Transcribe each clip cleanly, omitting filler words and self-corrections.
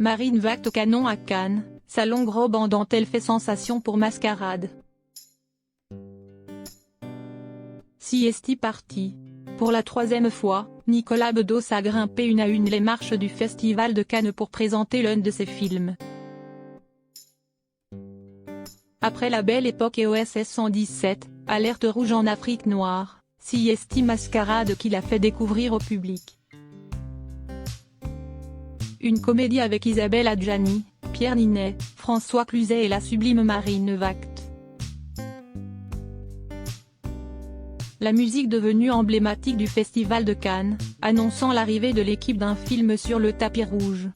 Marine Vact au canon à Cannes, sa longue robe en dentelle fait sensation pour Mascarade. Siesti parti. Pour la troisième fois, Nicolas Bedos a grimpé une à une les marches du Festival de Cannes pour présenter l'un de ses films. Après La Belle Époque et OSS 117, Alerte rouge en Afrique noire, Siesti Mascarade qui l'a fait découvrir au public. Une comédie avec Isabelle Adjani, Pierre Ninet, François Cluzet et la sublime Marine Vact. La musique devenue emblématique du Festival de Cannes, annonçant l'arrivée de l'équipe d'un film sur le tapis rouge,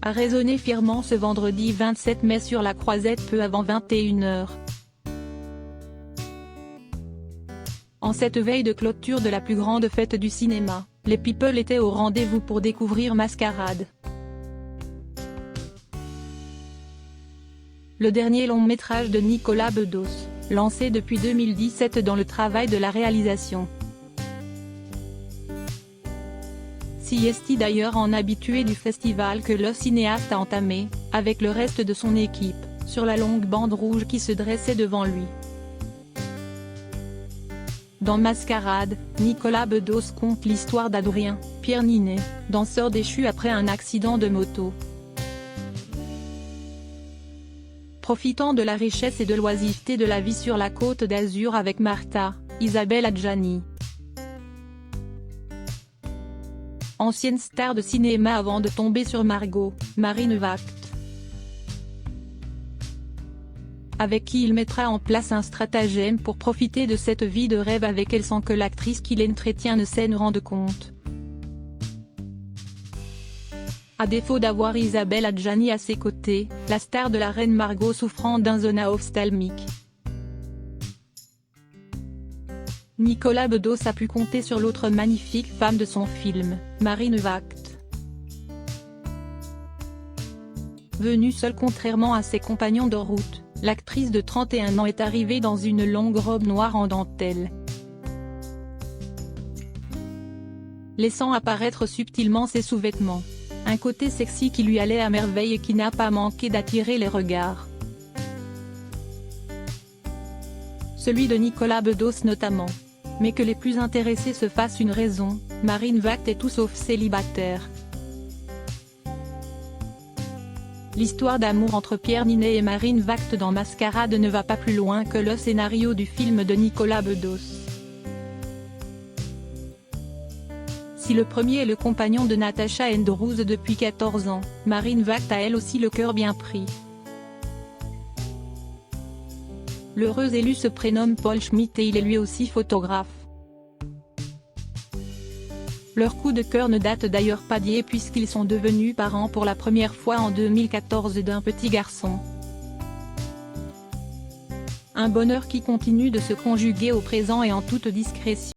a résonné fièrement ce vendredi 27 mai sur la Croisette peu avant 21 h. En cette veille de clôture de la plus grande fête du cinéma, les people étaient au rendez-vous pour découvrir Mascarade. Le dernier long métrage de Nicolas Bedos, lancé depuis 2017 dans le travail de la réalisation. Siesti d'ailleurs en habitué du festival que le cinéaste a entamé, avec le reste de son équipe, sur la longue bande rouge qui se dressait devant lui. Dans Mascarade, Nicolas Bedos conte l'histoire d'Adrien, Pierre Ninet, danseur déchu après un accident de moto. Profitant de la richesse et de l'oisiveté de la vie sur la Côte d'Azur avec Martha, Isabelle Adjani. Ancienne star de cinéma avant de tomber sur Margot, Marine Vact, avec qui il mettra en place un stratagème pour profiter de cette vie de rêve avec elle sans que l'actrice qui l'entretient ne s'en rende compte. À défaut d'avoir Isabelle Adjani à ses côtés, la star de la reine Margot souffrant d'un zona ophtalmique, Nicolas Bedos a pu compter sur l'autre magnifique femme de son film, Marine Vact. Venue seule contrairement à ses compagnons de route, l'actrice de 31 ans est arrivée dans une longue robe noire en dentelle, laissant apparaître subtilement ses sous-vêtements. Un côté sexy qui lui allait à merveille et qui n'a pas manqué d'attirer les regards. Celui de Nicolas Bedos notamment. Mais que les plus intéressés se fassent une raison, Marine Vact est tout sauf célibataire. L'histoire d'amour entre Pierre Ninet et Marine Vact dans Mascarade ne va pas plus loin que le scénario du film de Nicolas Bedos. Si le premier est le compagnon de Natacha Endrouz depuis 14 ans, Marine Vact a elle aussi le cœur bien pris. L'heureux élu se prénomme Paul Schmitt et il est lui aussi photographe. Leur coup de cœur ne date d'ailleurs pas d'hier puisqu'ils sont devenus parents pour la première fois en 2014 d'un petit garçon. Un bonheur qui continue de se conjuguer au présent et en toute discrétion.